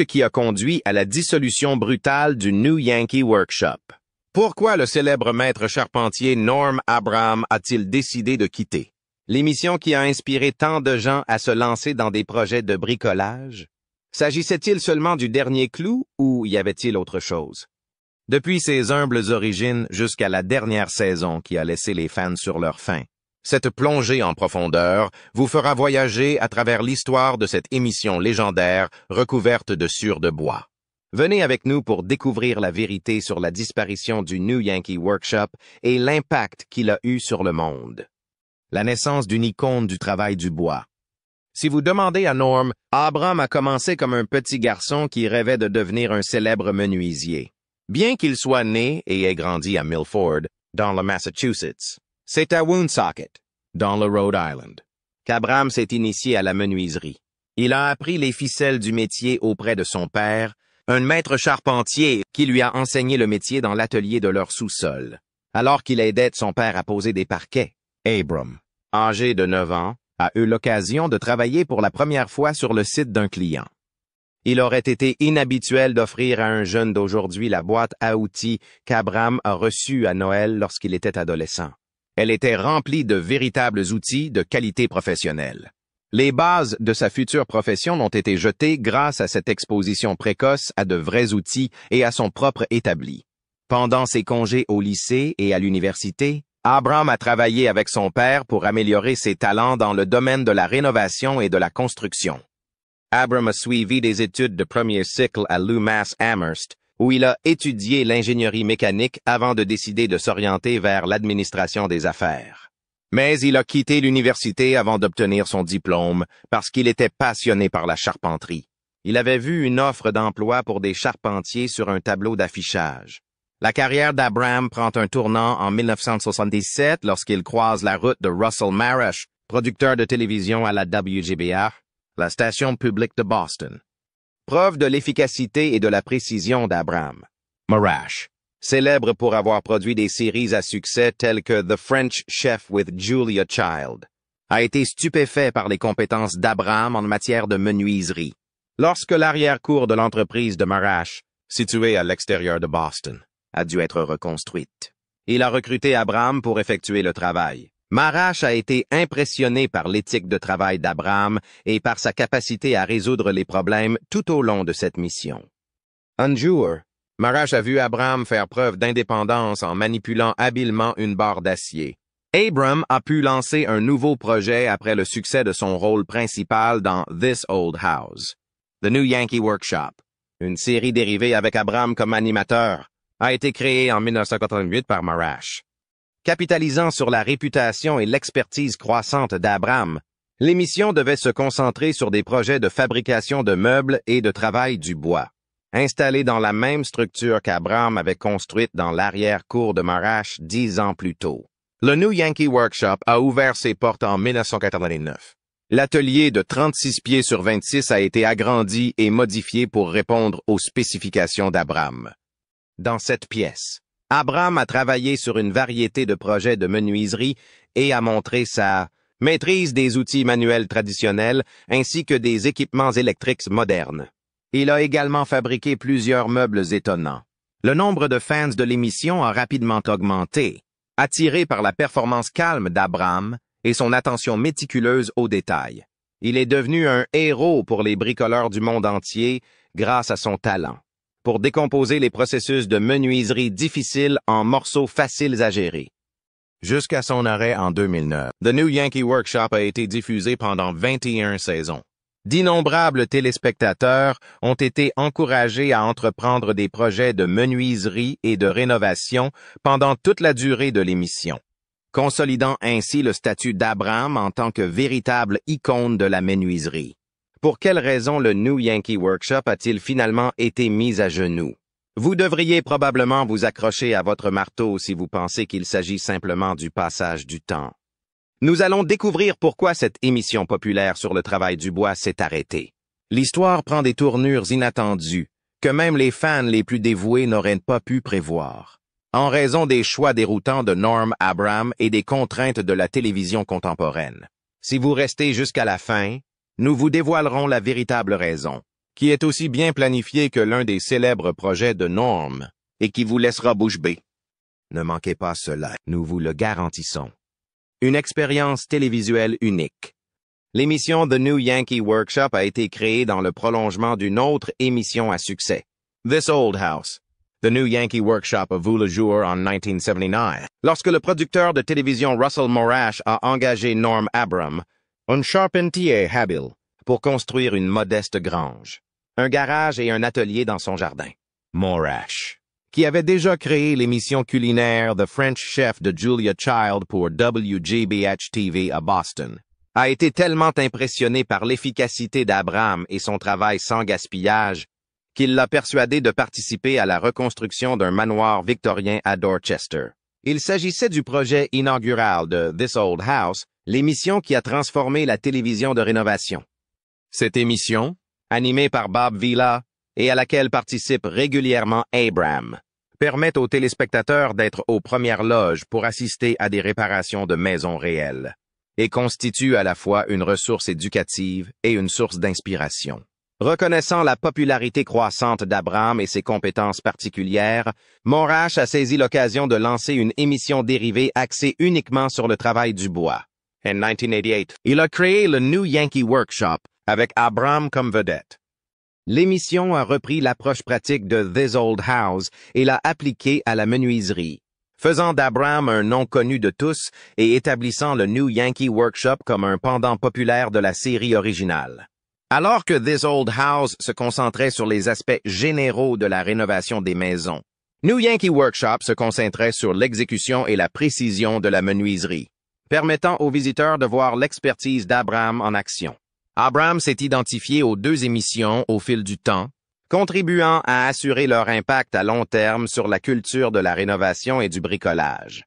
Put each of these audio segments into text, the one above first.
Qui a conduit à la dissolution brutale du New Yankee Workshop? Pourquoi le célèbre maître charpentier Norm Abraham a-t-il décidé de quitter? L'émission qui a inspiré tant de gens à se lancer dans des projets de bricolage? S'agissait-il seulement du dernier clou ou y avait-il autre chose? Depuis ses humbles origines jusqu'à la dernière saison qui a laissé les fans sur leur faim, cette plongée en profondeur vous fera voyager à travers l'histoire de cette émission légendaire recouverte de sciure de bois. Venez avec nous pour découvrir la vérité sur la disparition du New Yankee Workshop et l'impact qu'il a eu sur le monde. La naissance d'une icône du travail du bois. Si vous demandez à Norm, Abraham a commencé comme un petit garçon qui rêvait de devenir un célèbre menuisier. Bien qu'il soit né et ait grandi à Milford, dans le Massachusetts, c'est à Woonsocket, dans le Rhode Island, qu'Abraham s'est initié à la menuiserie. Il a appris les ficelles du métier auprès de son père, un maître charpentier qui lui a enseigné le métier dans l'atelier de leur sous-sol, alors qu'il aidait son père à poser des parquets. Abram, âgé de 9 ans, a eu l'occasion de travailler pour la première fois sur le site d'un client. Il aurait été inhabituel d'offrir à un jeune d'aujourd'hui la boîte à outils qu'Abraham a reçue à Noël lorsqu'il était adolescent. Elle était remplie de véritables outils de qualité professionnelle. Les bases de sa future profession ont été jetées grâce à cette exposition précoce à de vrais outils et à son propre établi. Pendant ses congés au lycée et à l'université, Abraham a travaillé avec son père pour améliorer ses talents dans le domaine de la rénovation et de la construction. Abraham a suivi des études de premier cycle à l'UMass Amherst, où il a étudié l'ingénierie mécanique avant de décider de s'orienter vers l'administration des affaires. Mais il a quitté l'université avant d'obtenir son diplôme parce qu'il était passionné par la charpenterie. Il avait vu une offre d'emploi pour des charpentiers sur un tableau d'affichage. La carrière d'Abraham prend un tournant en 1977 lorsqu'il croise la route de Russell Marash, producteur de télévision à la WGBR, la station publique de Boston. Preuve de l'efficacité et de la précision d'Abraham. Marash, célèbre pour avoir produit des séries à succès telles que The French Chef with Julia Child, a été stupéfait par les compétences d'Abraham en matière de menuiserie. Lorsque l'arrière-cour de l'entreprise de Marash, située à l'extérieur de Boston, a dû être reconstruite, il a recruté Abraham pour effectuer le travail. Marash a été impressionné par l'éthique de travail d'Abraham et par sa capacité à résoudre les problèmes tout au long de cette mission. Un jour, Marash a vu Abraham faire preuve d'indépendance en manipulant habilement une barre d'acier. Abram a pu lancer un nouveau projet après le succès de son rôle principal dans This Old House. The New Yankee Workshop, une série dérivée avec Abraham comme animateur, a été créée en 1988 par Marash. Capitalisant sur la réputation et l'expertise croissante d'Abraham, l'émission devait se concentrer sur des projets de fabrication de meubles et de travail du bois, installés dans la même structure qu'Abraham avait construite dans l'arrière-cour de Marash 10 ans plus tôt. Le New Yankee Workshop a ouvert ses portes en 1989. L'atelier de 36 pieds sur 26 a été agrandi et modifié pour répondre aux spécifications d'Abraham. Dans cette pièce, Abraham a travaillé sur une variété de projets de menuiserie et a montré sa maîtrise des outils manuels traditionnels ainsi que des équipements électriques modernes. Il a également fabriqué plusieurs meubles étonnants. Le nombre de fans de l'émission a rapidement augmenté, attiré par la performance calme d'Abraham et son attention méticuleuse aux détails. Il est devenu un héros pour les bricoleurs du monde entier grâce à son talent pour décomposer les processus de menuiserie difficiles en morceaux faciles à gérer. Jusqu'à son arrêt en 2009, The New Yankee Workshop a été diffusé pendant 21 saisons. D'innombrables téléspectateurs ont été encouragés à entreprendre des projets de menuiserie et de rénovation pendant toute la durée de l'émission, consolidant ainsi le statut d'Abraham en tant que véritable icône de la menuiserie. Pour quelle raison le New Yankee Workshop a-t-il finalement été mis à genoux? Vous devriez probablement vous accrocher à votre marteau si vous pensez qu'il s'agit simplement du passage du temps. Nous allons découvrir pourquoi cette émission populaire sur le travail du bois s'est arrêtée. L'histoire prend des tournures inattendues, que même les fans les plus dévoués n'auraient pas pu prévoir, en raison des choix déroutants de Norm Abraham et des contraintes de la télévision contemporaine. Si vous restez jusqu'à la fin, nous vous dévoilerons la véritable raison. qui est aussi bien planifié que l'un des célèbres projets de Norm et qui vous laissera bouche bée. Ne manquez pas cela, nous vous le garantissons. Une expérience télévisuelle unique. L'émission The New Yankee Workshop a été créée dans le prolongement d'une autre émission à succès, This Old House. The New Yankee Workshop a vu le jour en 1979, lorsque le producteur de télévision Russell Morash a engagé Norm Abram, un charpentier habile, pour construire une modeste grange, un garage et un atelier dans son jardin. Morash, qui avait déjà créé l'émission culinaire The French Chef de Julia Child pour WGBH-TV à Boston, a été tellement impressionné par l'efficacité d'Abram et son travail sans gaspillage qu'il l'a persuadé de participer à la reconstruction d'un manoir victorien à Dorchester. Il s'agissait du projet inaugural de This Old House, l'émission qui a transformé la télévision de rénovation. Cette émission, animée par Bob Vila et à laquelle participe régulièrement Abram, permet aux téléspectateurs d'être aux premières loges pour assister à des réparations de maisons réelles et constitue à la fois une ressource éducative et une source d'inspiration. Reconnaissant la popularité croissante d'Abram et ses compétences particulières, Morash a saisi l'occasion de lancer une émission dérivée axée uniquement sur le travail du bois. En 1988, il a créé le New Yankee Workshop avec Abram comme vedette. L'émission a repris l'approche pratique de This Old House et l'a appliquée à la menuiserie, faisant d'Abram un nom connu de tous et établissant le New Yankee Workshop comme un pendant populaire de la série originale. Alors que This Old House se concentrait sur les aspects généraux de la rénovation des maisons, New Yankee Workshop se concentrait sur l'exécution et la précision de la menuiserie, permettant aux visiteurs de voir l'expertise d'Abram en action. Abram s'est identifié aux deux émissions au fil du temps, contribuant à assurer leur impact à long terme sur la culture de la rénovation et du bricolage.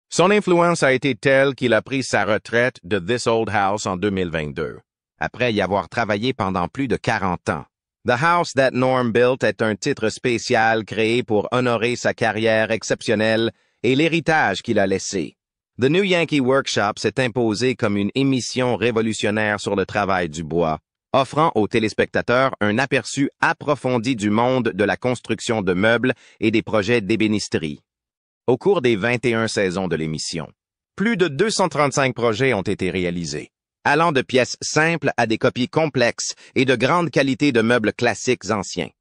Son influence a été telle qu'il a pris sa retraite de This Old House en 2022. Après y avoir travaillé pendant plus de 40 ans. The House That Norm Built est un titre spécial créé pour honorer sa carrière exceptionnelle et l'héritage qu'il a laissé. The New Yankee Workshop s'est imposé comme une émission révolutionnaire sur le travail du bois, offrant aux téléspectateurs un aperçu approfondi du monde de la construction de meubles et des projets d'ébénisterie. Au cours des 21 saisons de l'émission, plus de 235 projets ont été réalisés, allant de pièces simples à des copies complexes et de grande qualité de meubles classiques anciens.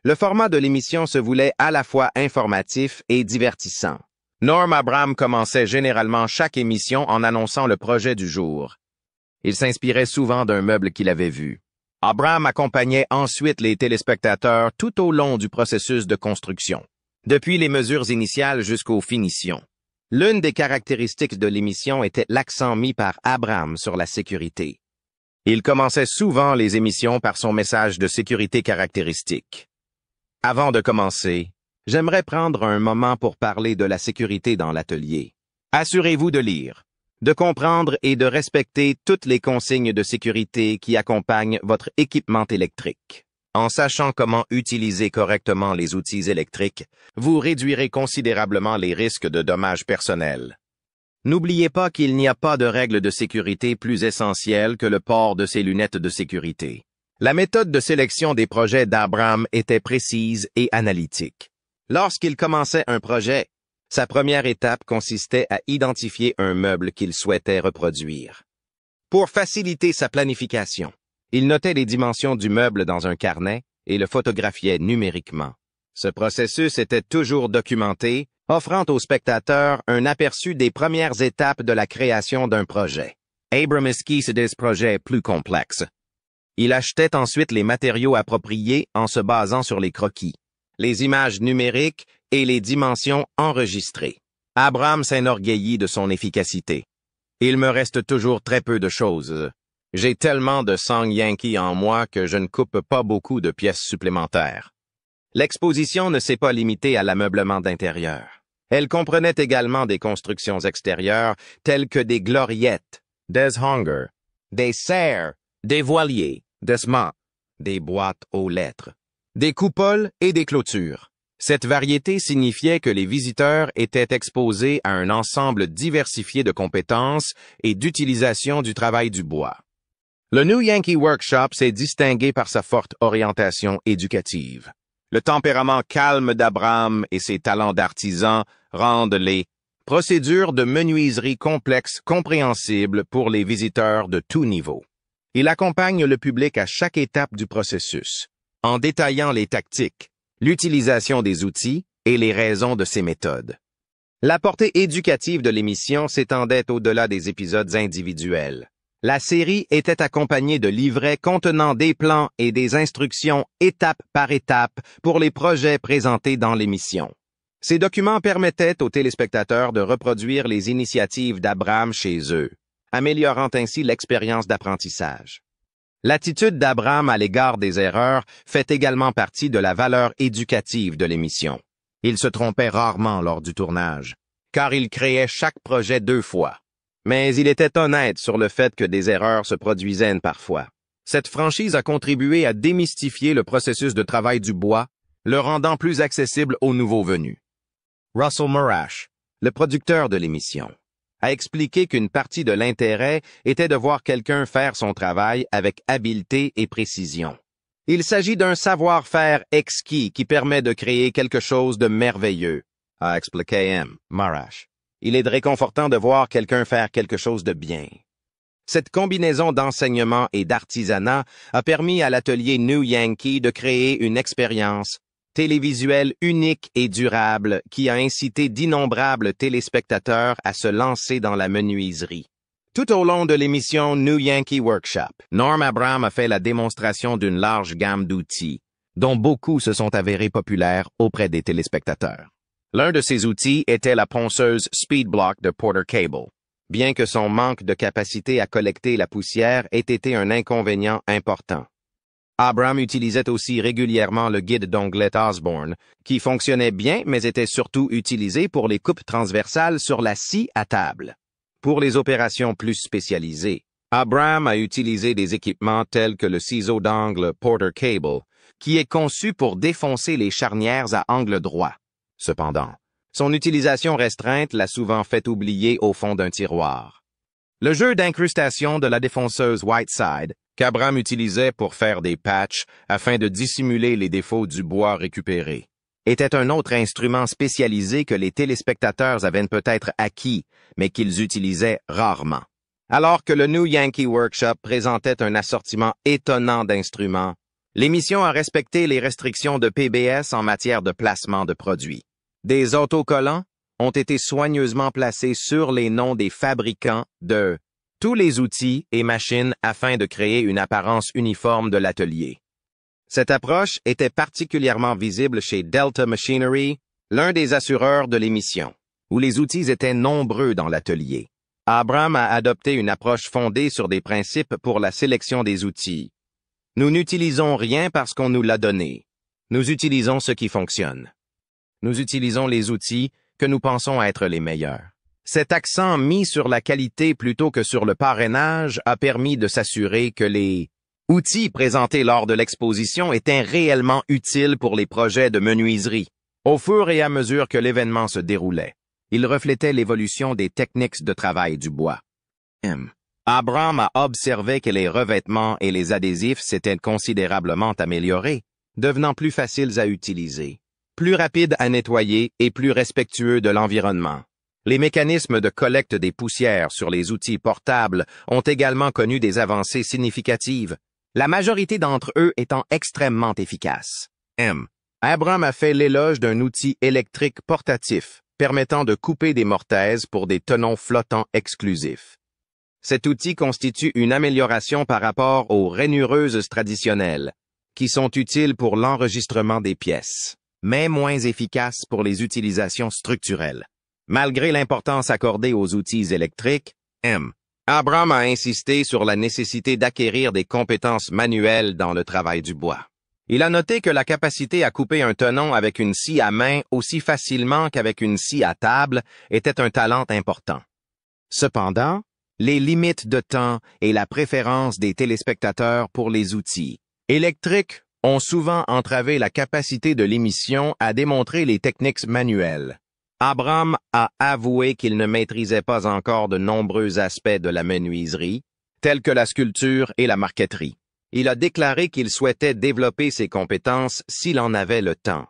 Le format de l'émission se voulait à la fois informatif et divertissant. Norm Abram commençait généralement chaque émission en annonçant le projet du jour. Il s'inspirait souvent d'un meuble qu'il avait vu. Abram accompagnait ensuite les téléspectateurs tout au long du processus de construction, depuis les mesures initiales jusqu'aux finitions. L'une des caractéristiques de l'émission était l'accent mis par Abram sur la sécurité. Il commençait souvent les émissions par son message de sécurité caractéristique. Avant de commencer, j'aimerais prendre un moment pour parler de la sécurité dans l'atelier. Assurez-vous de lire, de comprendre et de respecter toutes les consignes de sécurité qui accompagnent votre équipement électrique. En sachant comment utiliser correctement les outils électriques, vous réduirez considérablement les risques de dommages personnels. N'oubliez pas qu'il n'y a pas de règle de sécurité plus essentielle que le port de ces lunettes de sécurité. La méthode de sélection des projets d'Abram était précise et analytique. Lorsqu'il commençait un projet, sa première étape consistait à identifier un meuble qu'il souhaitait reproduire. Pour faciliter sa planification, il notait les dimensions du meuble dans un carnet et le photographiait numériquement. Ce processus était toujours documenté, offrant aux spectateurs un aperçu des premières étapes de la création d'un projet. Abram esquissait des projets plus complexes. Il achetait ensuite les matériaux appropriés en se basant sur les croquis, les images numériques et les dimensions enregistrées. Abram s'enorgueillit de son efficacité. Il me reste toujours très peu de choses. J'ai tellement de sang Yankee en moi que je ne coupe pas beaucoup de pièces supplémentaires. L'exposition ne s'est pas limitée à l'ameublement d'intérieur. Elle comprenait également des constructions extérieures telles que des gloriettes, des hangars, des serres, des voiliers, des mâts, des boîtes aux lettres, des coupoles et des clôtures. Cette variété signifiait que les visiteurs étaient exposés à un ensemble diversifié de compétences et d'utilisation du travail du bois. Le New Yankee Workshop s'est distingué par sa forte orientation éducative. Le tempérament calme d'Abraham et ses talents d'artisan rendent les procédures de menuiserie complexes compréhensibles pour les visiteurs de tout niveau. Il accompagne le public à chaque étape du processus, en détaillant les tactiques, l'utilisation des outils et les raisons de ces méthodes. La portée éducative de l'émission s'étendait au-delà des épisodes individuels. La série était accompagnée de livrets contenant des plans et des instructions étape par étape pour les projets présentés dans l'émission. Ces documents permettaient aux téléspectateurs de reproduire les initiatives d'Abraham chez eux, améliorant ainsi l'expérience d'apprentissage. L'attitude d'Abraham à l'égard des erreurs fait également partie de la valeur éducative de l'émission. Il se trompait rarement lors du tournage, car il créait chaque projet 2 fois. Mais il était honnête sur le fait que des erreurs se produisaient parfois. Cette franchise a contribué à démystifier le processus de travail du bois, le rendant plus accessible aux nouveaux venus. Russell Marash, le producteur de l'émission, a expliqué qu'une partie de l'intérêt était de voir quelqu'un faire son travail avec habileté et précision. Il s'agit d'un savoir-faire exquis qui permet de créer quelque chose de merveilleux, a expliqué M. Marash. Il est réconfortant de voir quelqu'un faire quelque chose de bien. Cette combinaison d'enseignement et d'artisanat a permis à l'atelier New Yankee de créer une expérience télévisuelle unique et durable qui a incité d'innombrables téléspectateurs à se lancer dans la menuiserie. Tout au long de l'émission New Yankee Workshop, Norm Abraham a fait la démonstration d'une large gamme d'outils, dont beaucoup se sont avérés populaires auprès des téléspectateurs. L'un de ces outils était la ponceuse Speedblock de Porter Cable. Bien que son manque de capacité à collecter la poussière ait été un inconvénient important. Abraham utilisait aussi régulièrement le guide d'onglet Osborne, qui fonctionnait bien mais était surtout utilisé pour les coupes transversales sur la scie à table. Pour les opérations plus spécialisées, Abraham a utilisé des équipements tels que le ciseau d'angle Porter Cable, qui est conçu pour défoncer les charnières à angle droit. Cependant, son utilisation restreinte l'a souvent fait oublier au fond d'un tiroir. Le jeu d'incrustation de la défonceuse Whiteside, qu'Abraham utilisait pour faire des patchs afin de dissimuler les défauts du bois récupéré, était un autre instrument spécialisé que les téléspectateurs avaient peut-être acquis, mais qu'ils utilisaient rarement. Alors que le New Yankee Workshop présentait un assortiment étonnant d'instruments, l'émission a respecté les restrictions de PBS en matière de placement de produits. Des autocollants ont été soigneusement placés sur les noms des fabricants de tous les outils et machines afin de créer une apparence uniforme de l'atelier. Cette approche était particulièrement visible chez Delta Machinery, l'un des assureurs de l'émission, où les outils étaient nombreux dans l'atelier. Abraham a adopté une approche fondée sur des principes pour la sélection des outils. Nous n'utilisons rien parce qu'on nous l'a donné. Nous utilisons ce qui fonctionne. Nous utilisons les outils que nous pensons être les meilleurs. Cet accent mis sur la qualité plutôt que sur le parrainage a permis de s'assurer que les outils présentés lors de l'exposition étaient réellement utiles pour les projets de menuiserie. Au fur et à mesure que l'événement se déroulait, il reflétait l'évolution des techniques de travail du bois. Abraham a observé que les revêtements et les adhésifs s'étaient considérablement améliorés, devenant plus faciles à utiliser, plus rapides à nettoyer et plus respectueux de l'environnement. Les mécanismes de collecte des poussières sur les outils portables ont également connu des avancées significatives, la majorité d'entre eux étant extrêmement efficaces. Abraham a fait l'éloge d'un outil électrique portatif permettant de couper des mortaises pour des tenons flottants exclusifs. Cet outil constitue une amélioration par rapport aux rainureuses traditionnelles, qui sont utiles pour l'enregistrement des pièces, mais moins efficaces pour les utilisations structurelles. Malgré l'importance accordée aux outils électriques, Abraham a insisté sur la nécessité d'acquérir des compétences manuelles dans le travail du bois. Il a noté que la capacité à couper un tenon avec une scie à main aussi facilement qu'avec une scie à table était un talent important. Cependant, les limites de temps et la préférence des téléspectateurs pour les outils électriques ont souvent entravé la capacité de l'émission à démontrer les techniques manuelles. Abraham a avoué qu'il ne maîtrisait pas encore de nombreux aspects de la menuiserie, telles que la sculpture et la marqueterie. Il a déclaré qu'il souhaitait développer ses compétences s'il en avait le temps.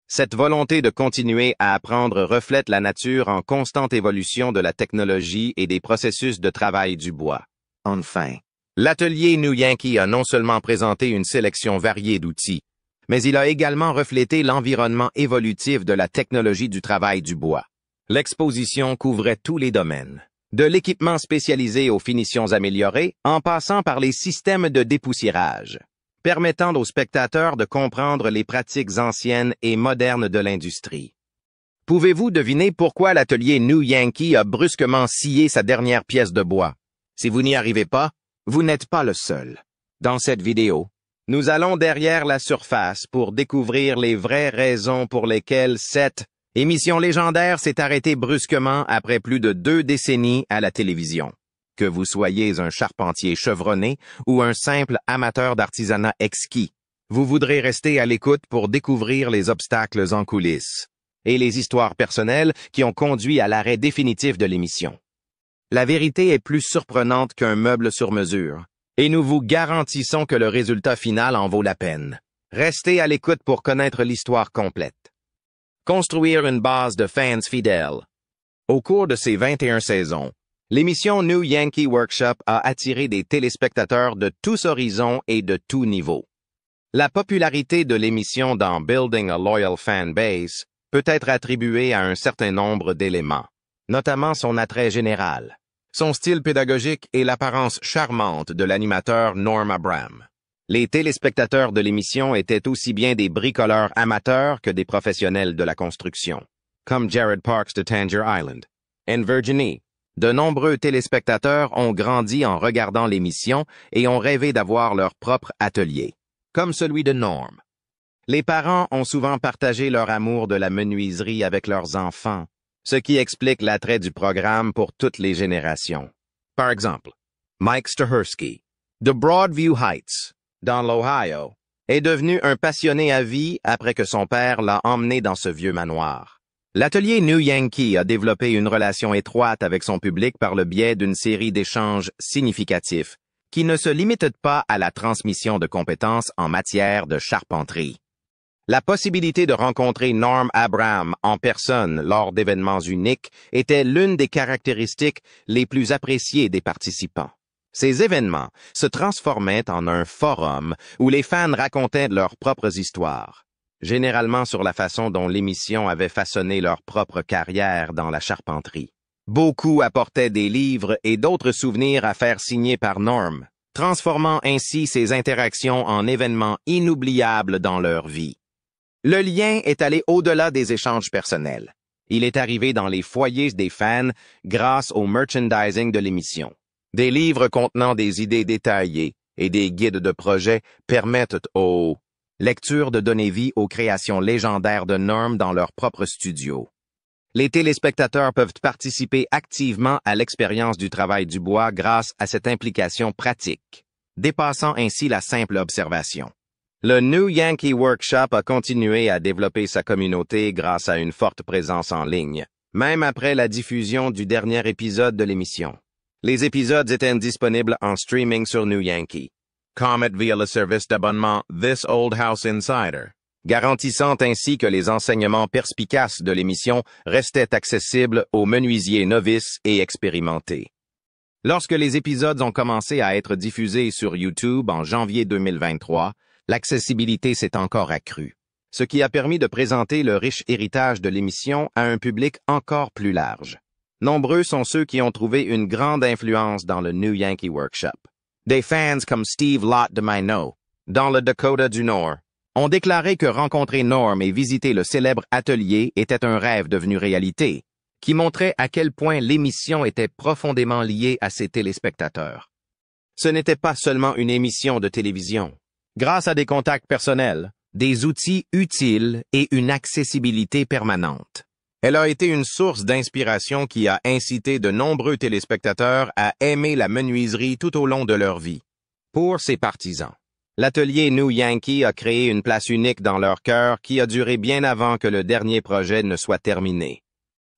Cette volonté de continuer à apprendre reflète la nature en constante évolution de la technologie et des processus de travail du bois. Enfin, l'atelier New Yankee a non seulement présenté une sélection variée d'outils, mais il a également reflété l'environnement évolutif de la technologie du travail du bois. L'exposition couvrait tous les domaines, de l'équipement spécialisé aux finitions améliorées, en passant par les systèmes de dépoussiérage, permettant aux spectateurs de comprendre les pratiques anciennes et modernes de l'industrie. Pouvez-vous deviner pourquoi l'atelier New Yankee a brusquement scié sa dernière pièce de bois? Si vous n'y arrivez pas, vous n'êtes pas le seul. Dans cette vidéo, nous allons derrière la surface pour découvrir les vraies raisons pour lesquelles cette émission légendaire s'est arrêtée brusquement après plus de 2 décennies à la télévision. Que vous soyez un charpentier chevronné ou un simple amateur d'artisanat exquis, vous voudrez rester à l'écoute pour découvrir les obstacles en coulisses et les histoires personnelles qui ont conduit à l'arrêt définitif de l'émission. La vérité est plus surprenante qu'un meuble sur mesure, et nous vous garantissons que le résultat final en vaut la peine. Restez à l'écoute pour connaître l'histoire complète. Construire une base de fans fidèles. Au cours de ses 21 saisons, l'émission New Yankee Workshop a attiré des téléspectateurs de tous horizons et de tous niveaux. La popularité de l'émission dans Building a Loyal Fan Base peut être attribuée à un certain nombre d'éléments, notamment son attrait général, son style pédagogique et l'apparence charmante de l'animateur Norm Abram. Les téléspectateurs de l'émission étaient aussi bien des bricoleurs amateurs que des professionnels de la construction, comme Jared Parks de Tangier Island. En Virginie, de nombreux téléspectateurs ont grandi en regardant l'émission et ont rêvé d'avoir leur propre atelier, comme celui de Norm. Les parents ont souvent partagé leur amour de la menuiserie avec leurs enfants, ce qui explique l'attrait du programme pour toutes les générations. Par exemple, Mike Stahersky, de Broadview Heights, dans l'Ohio, est devenu un passionné à vie après que son père l'a emmené dans ce vieux manoir. L'atelier New Yankee a développé une relation étroite avec son public par le biais d'une série d'échanges significatifs qui ne se limitent pas à la transmission de compétences en matière de charpenterie. La possibilité de rencontrer Norm Abram en personne lors d'événements uniques était l'une des caractéristiques les plus appréciées des participants. Ces événements se transformaient en un forum où les fans racontaient leurs propres histoires, généralement sur la façon dont l'émission avait façonné leur propre carrière dans la charpenterie. Beaucoup apportaient des livres et d'autres souvenirs à faire signer par Norm, transformant ainsi ces interactions en événements inoubliables dans leur vie. Le lien est allé au-delà des échanges personnels. Il est arrivé dans les foyers des fans grâce au merchandising de l'émission. Des livres contenant des idées détaillées et des guides de projet permettent aux lectures de donner vie aux créations légendaires de Norm dans leur propre studio. Les téléspectateurs peuvent participer activement à l'expérience du travail du bois grâce à cette implication pratique, dépassant ainsi la simple observation. Le New Yankee Workshop a continué à développer sa communauté grâce à une forte présence en ligne, même après la diffusion du dernier épisode de l'émission. Les épisodes étaient disponibles en streaming sur New Yankee, Comet via le service d'abonnement This Old House Insider, garantissant ainsi que les enseignements perspicaces de l'émission restaient accessibles aux menuisiers novices et expérimentés. Lorsque les épisodes ont commencé à être diffusés sur YouTube en janvier 2023, l'accessibilité s'est encore accrue, ce qui a permis de présenter le riche héritage de l'émission à un public encore plus large. Nombreux sont ceux qui ont trouvé une grande influence dans le New Yankee Workshop. Des fans comme Steve Lott de Minot, dans le Dakota du Nord, ont déclaré que rencontrer Norm et visiter le célèbre atelier était un rêve devenu réalité, qui montrait à quel point l'émission était profondément liée à ses téléspectateurs. Ce n'était pas seulement une émission de télévision. Grâce à des contacts personnels, des outils utiles et une accessibilité permanente, elle a été une source d'inspiration qui a incité de nombreux téléspectateurs à aimer la menuiserie tout au long de leur vie. Pour ses partisans, l'atelier New Yankee a créé une place unique dans leur cœur qui a duré bien avant que le dernier projet ne soit terminé.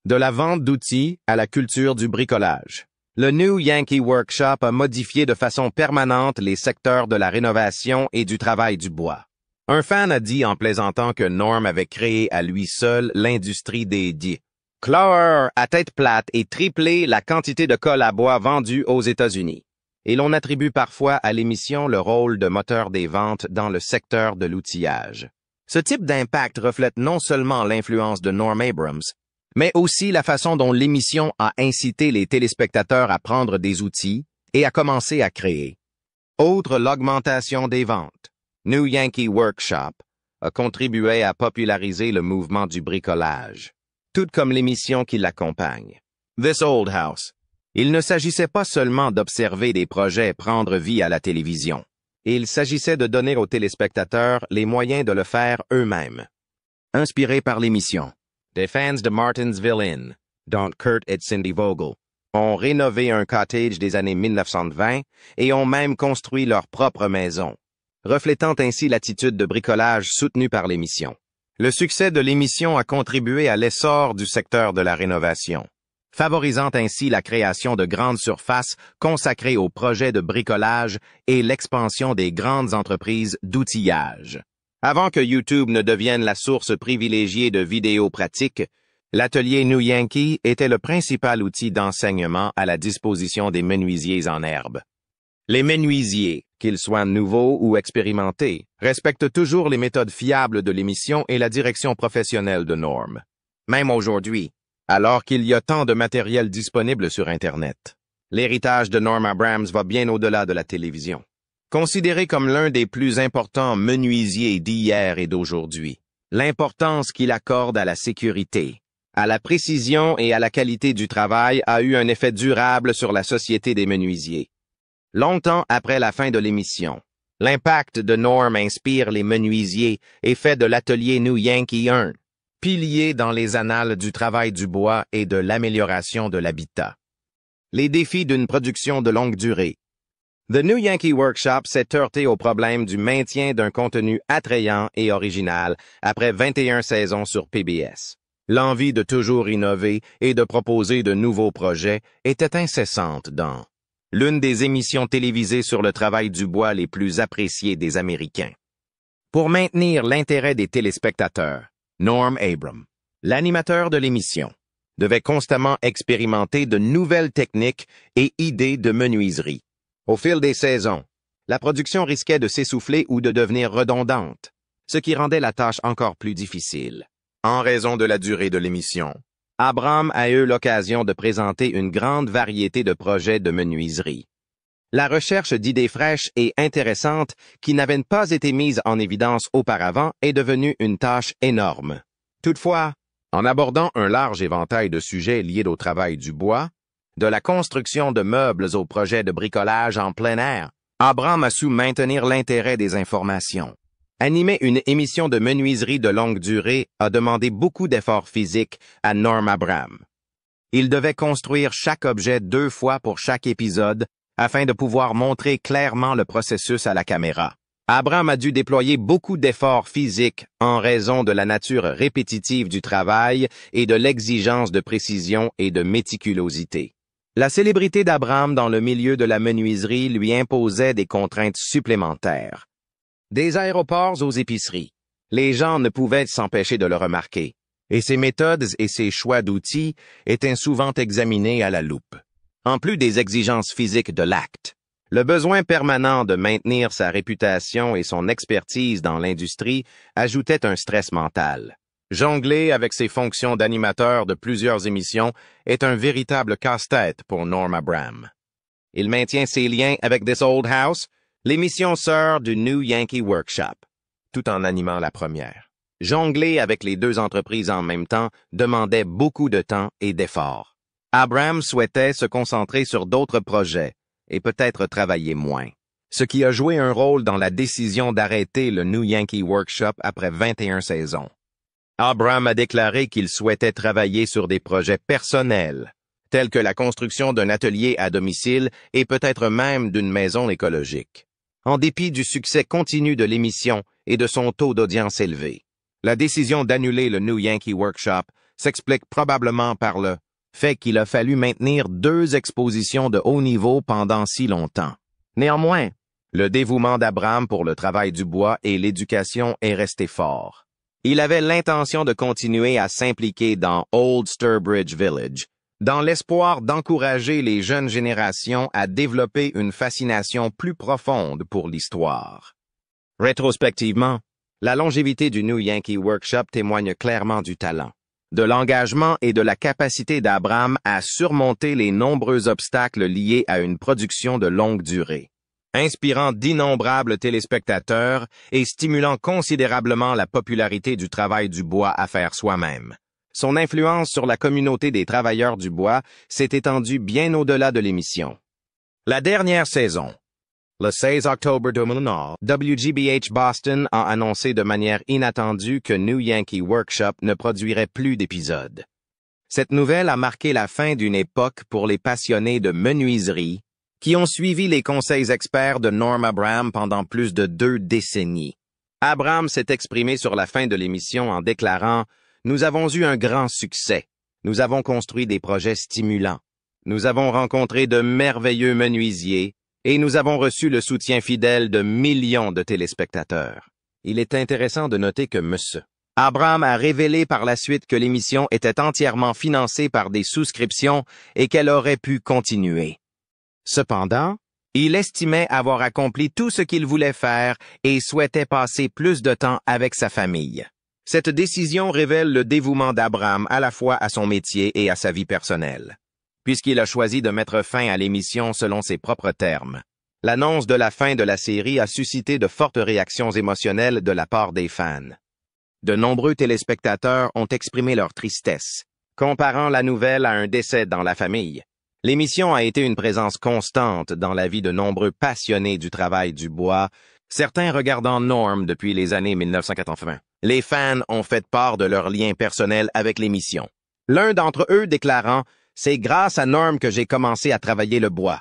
De la vente d'outils à la culture du bricolage, Le New Yankee Workshop a modifié de façon permanente les secteurs de la rénovation et du travail du bois. Un fan a dit en plaisantant que Norm avait créé à lui seul l'industrie des clowers à tête plate et triplé la quantité de colle à bois vendue aux États-Unis. Et l'on attribue parfois à l'émission le rôle de moteur des ventes dans le secteur de l'outillage. Ce type d'impact reflète non seulement l'influence de Norm Abrams, mais aussi la façon dont l'émission a incité les téléspectateurs à prendre des outils et à commencer à créer. Outre l'augmentation des ventes, New Yankee Workshop a contribué à populariser le mouvement du bricolage, tout comme l'émission qui l'accompagne, This Old House. Il ne s'agissait pas seulement d'observer des projets prendre vie à la télévision. Il s'agissait de donner aux téléspectateurs les moyens de le faire eux-mêmes. Inspiré par l'émission, des fans de Martinsville Inn, dont Kurt et Cindy Vogel, ont rénové un cottage des années 1920 et ont même construit leur propre maison, reflétant ainsi l'attitude de bricolage soutenue par l'émission. Le succès de l'émission a contribué à l'essor du secteur de la rénovation, favorisant ainsi la création de grandes surfaces consacrées aux projets de bricolage et l'expansion des grandes entreprises d'outillage. Avant que YouTube ne devienne la source privilégiée de vidéos pratiques, l'atelier New Yankee était le principal outil d'enseignement à la disposition des menuisiers en herbe. Les menuisiers, qu'ils soient nouveaux ou expérimentés, respectent toujours les méthodes fiables de l'émission et la direction professionnelle de Norm. Même aujourd'hui, alors qu'il y a tant de matériel disponible sur Internet, l'héritage de Norm Abrams va bien au-delà de la télévision. Considéré comme l'un des plus importants menuisiers d'hier et d'aujourd'hui, l'importance qu'il accorde à la sécurité, à la précision et à la qualité du travail a eu un effet durable sur la société des menuisiers. Longtemps après la fin de l'émission, l'impact de Norm inspire les menuisiers et fait de l'atelier New Yankee un pilier dans les annales du travail du bois et de l'amélioration de l'habitat. Les défis d'une production de longue durée. The New Yankee Workshop s'est heurté au problème du maintien d'un contenu attrayant et original après 21 saisons sur PBS. L'envie de toujours innover et de proposer de nouveaux projets était incessante dans l'une des émissions télévisées sur le travail du bois les plus appréciées des Américains. Pour maintenir l'intérêt des téléspectateurs, Norm Abrams, l'animateur de l'émission, devait constamment expérimenter de nouvelles techniques et idées de menuiserie. Au fil des saisons, la production risquait de s'essouffler ou de devenir redondante, ce qui rendait la tâche encore plus difficile. En raison de la durée de l'émission, Abrams a eu l'occasion de présenter une grande variété de projets de menuiserie. La recherche d'idées fraîches et intéressantes qui n'avaient pas été mises en évidence auparavant est devenue une tâche énorme. Toutefois, en abordant un large éventail de sujets liés au travail du bois, de la construction de meubles aux projets de bricolage en plein air, Abrams a su maintenir l'intérêt des informations. Animer une émission de menuiserie de longue durée a demandé beaucoup d'efforts physiques à Norm Abrams. Il devait construire chaque objet 2 fois pour chaque épisode afin de pouvoir montrer clairement le processus à la caméra. Abrams a dû déployer beaucoup d'efforts physiques en raison de la nature répétitive du travail et de l'exigence de précision et de méticulosité. La célébrité d'Abrams dans le milieu de la menuiserie lui imposait des contraintes supplémentaires. Des aéroports aux épiceries, les gens ne pouvaient s'empêcher de le remarquer, et ses méthodes et ses choix d'outils étaient souvent examinés à la loupe. En plus des exigences physiques de l'acte, le besoin permanent de maintenir sa réputation et son expertise dans l'industrie ajoutait un stress mental. Jongler avec ses fonctions d'animateur de plusieurs émissions est un véritable casse-tête pour Norm Abrams. Il maintient ses liens avec This Old House, l'émission sœur du New Yankee Workshop, tout en animant la première. Jongler avec les 2 entreprises en même temps demandait beaucoup de temps et d'efforts. Abrams souhaitait se concentrer sur d'autres projets et peut-être travailler moins, ce qui a joué un rôle dans la décision d'arrêter le New Yankee Workshop après 21 saisons. Abrams a déclaré qu'il souhaitait travailler sur des projets personnels, tels que la construction d'un atelier à domicile et peut-être même d'une maison écologique. En dépit du succès continu de l'émission et de son taux d'audience élevé, la décision d'annuler le New Yankee Workshop s'explique probablement par le fait qu'il a fallu maintenir 2 expositions de haut niveau pendant si longtemps. Néanmoins, le dévouement d'Abraham pour le travail du bois et l'éducation est resté fort. Il avait l'intention de continuer à s'impliquer dans Old Sturbridge Village, dans l'espoir d'encourager les jeunes générations à développer une fascination plus profonde pour l'histoire. Rétrospectivement, la longévité du New Yankee Workshop témoigne clairement du talent, de l'engagement et de la capacité d'Abraham à surmonter les nombreux obstacles liés à une production de longue durée, inspirant d'innombrables téléspectateurs et stimulant considérablement la popularité du travail du bois à faire soi-même. Son influence sur la communauté des travailleurs du bois s'est étendue bien au-delà de l'émission. La dernière saison, le 16 octobre 2009, WGBH Boston a annoncé de manière inattendue que New Yankee Workshop ne produirait plus d'épisodes. Cette nouvelle a marqué la fin d'une époque pour les passionnés de menuiserie qui ont suivi les conseils experts de Norm Abraham pendant plus de 2 décennies. Abraham s'est exprimé sur la fin de l'émission en déclarant « Nous avons eu un grand succès. Nous avons construit des projets stimulants. Nous avons rencontré de merveilleux menuisiers et nous avons reçu le soutien fidèle de millions de téléspectateurs. » Il est intéressant de noter que M. Abraham a révélé par la suite que l'émission était entièrement financée par des souscriptions et qu'elle aurait pu continuer. Cependant, il estimait avoir accompli tout ce qu'il voulait faire et souhaitait passer plus de temps avec sa famille. Cette décision révèle le dévouement d'Abraham à la fois à son métier et à sa vie personnelle, puisqu'il a choisi de mettre fin à l'émission selon ses propres termes. L'annonce de la fin de la série a suscité de fortes réactions émotionnelles de la part des fans. De nombreux téléspectateurs ont exprimé leur tristesse, comparant la nouvelle à un décès dans la famille. L'émission a été une présence constante dans la vie de nombreux passionnés du travail du bois, certains regardant Norm depuis les années 1980. Les fans ont fait part de leur lien personnel avec l'émission. L'un d'entre eux déclarant « C'est grâce à Norm que j'ai commencé à travailler le bois.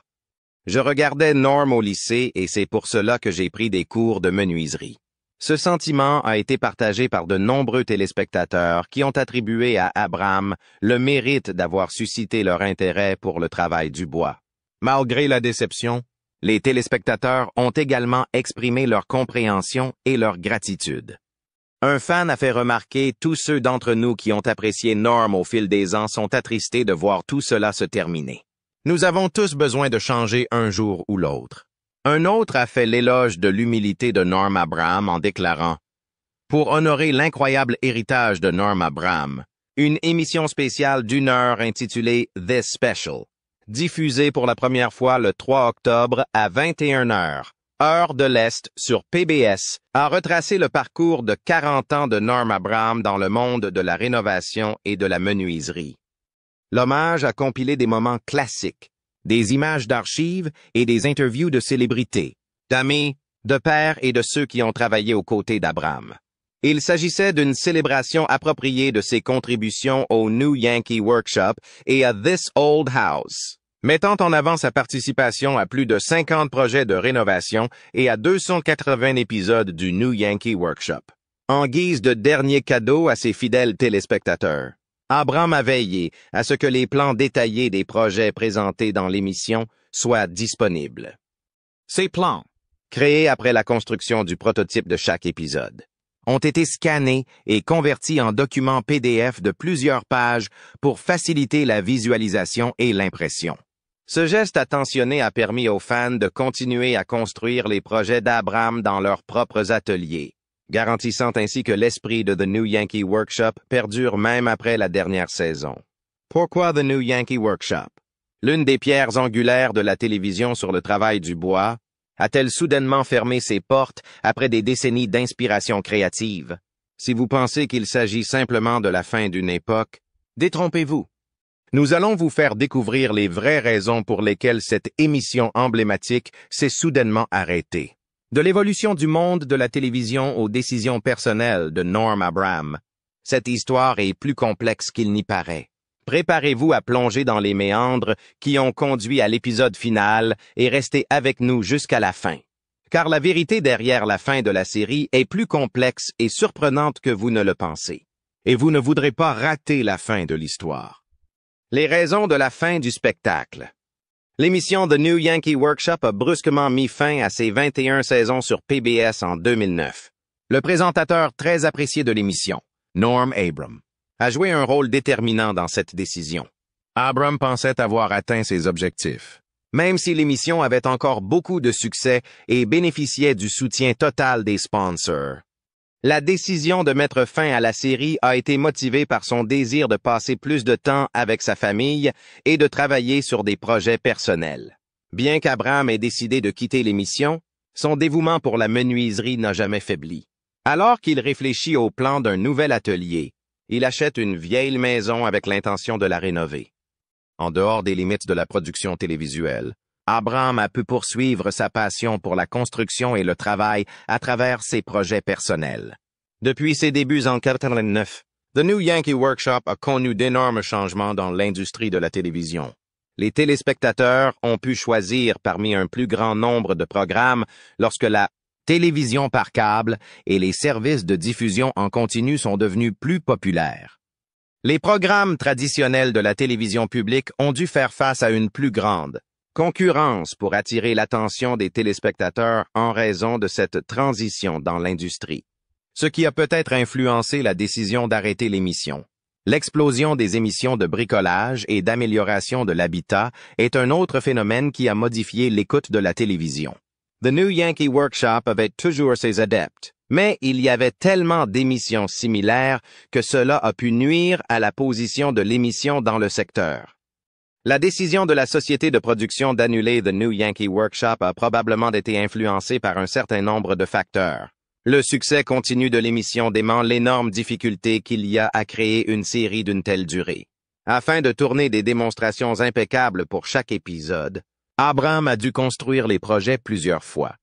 Je regardais Norm au lycée et c'est pour cela que j'ai pris des cours de menuiserie. » Ce sentiment a été partagé par de nombreux téléspectateurs qui ont attribué à Abraham le mérite d'avoir suscité leur intérêt pour le travail du bois. Malgré la déception, les téléspectateurs ont également exprimé leur compréhension et leur gratitude. Un fan a fait remarquer tous ceux d'entre nous qui ont apprécié Norm au fil des ans sont attristés de voir tout cela se terminer. Nous avons tous besoin de changer un jour ou l'autre. Un autre a fait l'éloge de l'humilité de Norm Abraham en déclarant « Pour honorer l'incroyable héritage de Norm Abraham, une émission spéciale d'1 heure intitulée This Special, diffusée pour la première fois le 3 octobre à 21 heures, heure de l'Est sur PBS, a retracé le parcours de 40 ans de Norm Abraham dans le monde de la rénovation et de la menuiserie. L'hommage a compilé des moments classiques, des images d'archives et des interviews de célébrités, d'amis, de pairs et de ceux qui ont travaillé aux côtés d'Abraham. Il s'agissait d'une célébration appropriée de ses contributions au New Yankee Workshop et à This Old House, mettant en avant sa participation à plus de 50 projets de rénovation et à 280 épisodes du New Yankee Workshop. En guise de dernier cadeau à ses fidèles téléspectateurs, Abraham a veillé à ce que les plans détaillés des projets présentés dans l'émission soient disponibles. Ces plans, créés après la construction du prototype de chaque épisode, ont été scannés et convertis en documents PDF de plusieurs pages pour faciliter la visualisation et l'impression. Ce geste attentionné a permis aux fans de continuer à construire les projets d'Abraham dans leurs propres ateliers, garantissant ainsi que l'esprit de The New Yankee Workshop perdure même après la dernière saison. Pourquoi The New Yankee Workshop? L'une des pierres angulaires de la télévision sur le travail du bois, a-t-elle soudainement fermé ses portes après des décennies d'inspiration créative? Si vous pensez qu'il s'agit simplement de la fin d'une époque, détrompez-vous. Nous allons vous faire découvrir les vraies raisons pour lesquelles cette émission emblématique s'est soudainement arrêtée. De l'évolution du monde de la télévision aux décisions personnelles de Norm Abraham, cette histoire est plus complexe qu'il n'y paraît. Préparez-vous à plonger dans les méandres qui ont conduit à l'épisode final et restez avec nous jusqu'à la fin. Car la vérité derrière la fin de la série est plus complexe et surprenante que vous ne le pensez. Et vous ne voudrez pas rater la fin de l'histoire. Les raisons de la fin du spectacle. L'émission The New Yankee Workshop a brusquement mis fin à ses 21 saisons sur PBS en 2009. Le présentateur très apprécié de l'émission, Norm Abram, a joué un rôle déterminant dans cette décision. Abram pensait avoir atteint ses objectifs, même si l'émission avait encore beaucoup de succès et bénéficiait du soutien total des sponsors. La décision de mettre fin à la série a été motivée par son désir de passer plus de temps avec sa famille et de travailler sur des projets personnels. Bien qu'Abram ait décidé de quitter l'émission, son dévouement pour la menuiserie n'a jamais faibli. Alors qu'il réfléchit au plan d'un nouvel atelier, il achète une vieille maison avec l'intention de la rénover. En dehors des limites de la production télévisuelle, Abram a pu poursuivre sa passion pour la construction et le travail à travers ses projets personnels. Depuis ses débuts en 1989, The New Yankee Workshop a connu d'énormes changements dans l'industrie de la télévision. Les téléspectateurs ont pu choisir parmi un plus grand nombre de programmes lorsque la télévision par câble et les services de diffusion en continu sont devenus plus populaires. Les programmes traditionnels de la télévision publique ont dû faire face à une plus grande concurrence pour attirer l'attention des téléspectateurs en raison de cette transition dans l'industrie, ce qui a peut-être influencé la décision d'arrêter l'émission. L'explosion des émissions de bricolage et d'amélioration de l'habitat est un autre phénomène qui a modifié l'écoute de la télévision. The New Yankee Workshop avait toujours ses adeptes, mais il y avait tellement d'émissions similaires que cela a pu nuire à la position de l'émission dans le secteur. La décision de la société de production d'annuler The New Yankee Workshop a probablement été influencée par un certain nombre de facteurs. Le succès continu de l'émission dément l'énorme difficulté qu'il y a à créer une série d'une telle durée. Afin de tourner des démonstrations impeccables pour chaque épisode, Abram a dû construire les projets plusieurs fois.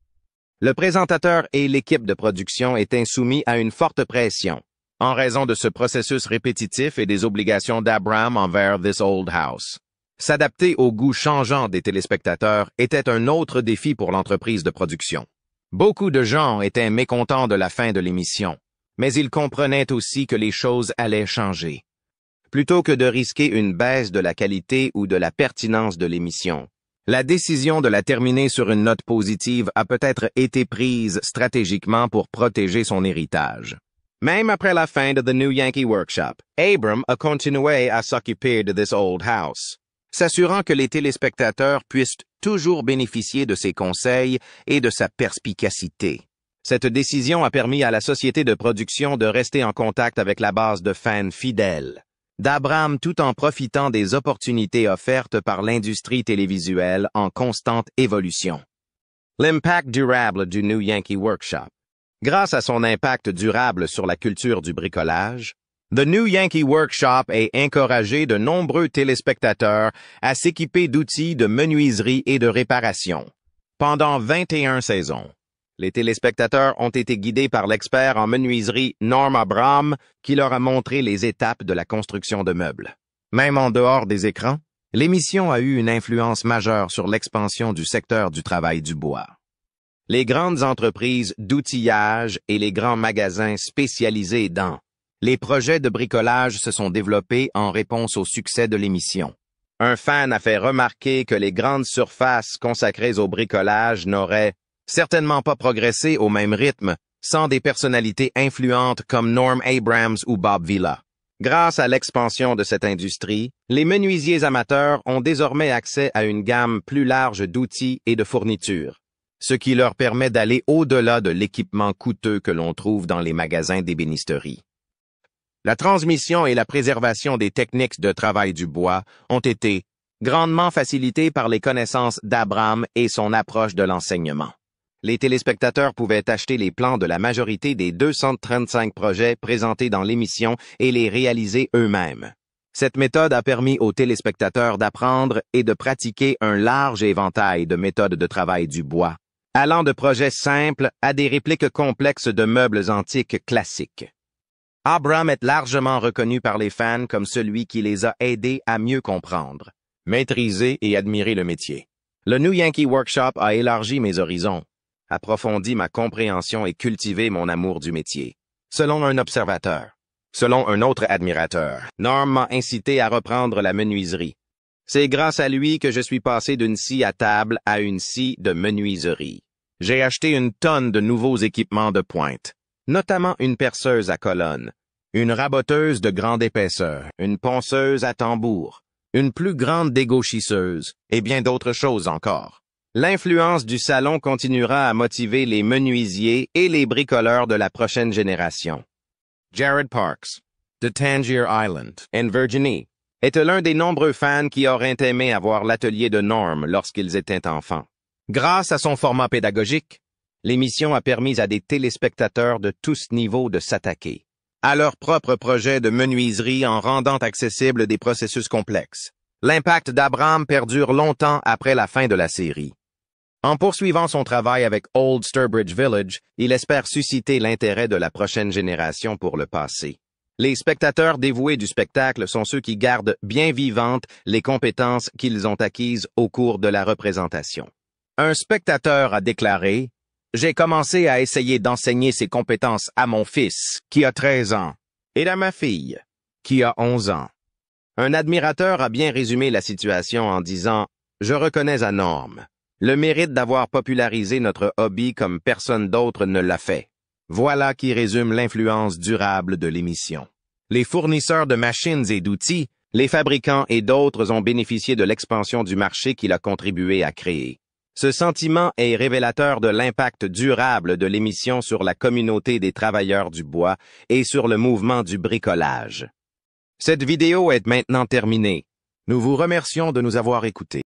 Le présentateur et l'équipe de production étaient soumis à une forte pression, en raison de ce processus répétitif et des obligations d'Abram envers This Old House. S'adapter aux goûts changeants des téléspectateurs était un autre défi pour l'entreprise de production. Beaucoup de gens étaient mécontents de la fin de l'émission, mais ils comprenaient aussi que les choses allaient changer. Plutôt que de risquer une baisse de la qualité ou de la pertinence de l'émission, la décision de la terminer sur une note positive a peut-être été prise stratégiquement pour protéger son héritage. Même après la fin de The New Yankee Workshop, Abram a continué à s'occuper de This Old House, s'assurant que les téléspectateurs puissent toujours bénéficier de ses conseils et de sa perspicacité. Cette décision a permis à la société de production de rester en contact avec la base de fans fidèles d'Abram tout en profitant des opportunités offertes par l'industrie télévisuelle en constante évolution. L'impact durable du New Yankee Workshop. Grâce à son impact durable sur la culture du bricolage, The New Yankee Workshop a encouragé de nombreux téléspectateurs à s'équiper d'outils de menuiserie et de réparation. Pendant 21 saisons, les téléspectateurs ont été guidés par l'expert en menuiserie Norm Abram qui leur a montré les étapes de la construction de meubles. Même en dehors des écrans, l'émission a eu une influence majeure sur l'expansion du secteur du travail du bois. Les grandes entreprises d'outillage et les grands magasins spécialisés dans les projets de bricolage se sont développés en réponse au succès de l'émission. Un fan a fait remarquer que les grandes surfaces consacrées au bricolage n'auraient certainement pas progressé au même rythme sans des personnalités influentes comme Norm Abrams ou Bob Vila. Grâce à l'expansion de cette industrie, les menuisiers amateurs ont désormais accès à une gamme plus large d'outils et de fournitures, ce qui leur permet d'aller au-delà de l'équipement coûteux que l'on trouve dans les magasins d'ébénisterie. La transmission et la préservation des techniques de travail du bois ont été grandement facilitées par les connaissances d'Abram et son approche de l'enseignement. Les téléspectateurs pouvaient acheter les plans de la majorité des 235 projets présentés dans l'émission et les réaliser eux-mêmes. Cette méthode a permis aux téléspectateurs d'apprendre et de pratiquer un large éventail de méthodes de travail du bois, allant de projets simples à des répliques complexes de meubles antiques classiques. Abram est largement reconnu par les fans comme celui qui les a aidés à mieux comprendre, maîtriser et admirer le métier. Le New Yankee Workshop a élargi mes horizons, approfondi ma compréhension et cultivé mon amour du métier. Selon un observateur, Selon un autre admirateur, Norm m'a incité à reprendre la menuiserie. C'est grâce à lui que je suis passé d'une scie à table à une scie de menuiserie. J'ai acheté une tonne de nouveaux équipements de pointe, notamment une perceuse à colonne, une raboteuse de grande épaisseur, une ponceuse à tambour, une plus grande dégauchisseuse et bien d'autres choses encore. L'influence du salon continuera à motiver les menuisiers et les bricoleurs de la prochaine génération. Jared Parks, de Tangier Island, en Virginie, est l'un des nombreux fans qui auraient aimé avoir l'atelier de Norm lorsqu'ils étaient enfants. Grâce à son format pédagogique, l'émission a permis à des téléspectateurs de tous niveaux de s'attaquer à leur propre projet de menuiserie en rendant accessibles des processus complexes. L'impact d'Abraham perdure longtemps après la fin de la série. En poursuivant son travail avec Old Sturbridge Village, il espère susciter l'intérêt de la prochaine génération pour le passé. Les spectateurs dévoués du spectacle sont ceux qui gardent bien vivantes les compétences qu'ils ont acquises au cours de la représentation. Un spectateur a déclaré « J'ai commencé à essayer d'enseigner ces compétences à mon fils, qui a 13 ans, et à ma fille, qui a 11 ans. » Un admirateur a bien résumé la situation en disant « Je reconnais à Norm le mérite d'avoir popularisé notre hobby comme personne d'autre ne l'a fait. » Voilà qui résume l'influence durable de l'émission. Les fournisseurs de machines et d'outils, les fabricants et d'autres ont bénéficié de l'expansion du marché qu'il a contribué à créer. Ce sentiment est révélateur de l'impact durable de l'émission sur la communauté des travailleurs du bois et sur le mouvement du bricolage. Cette vidéo est maintenant terminée. Nous vous remercions de nous avoir écoutés.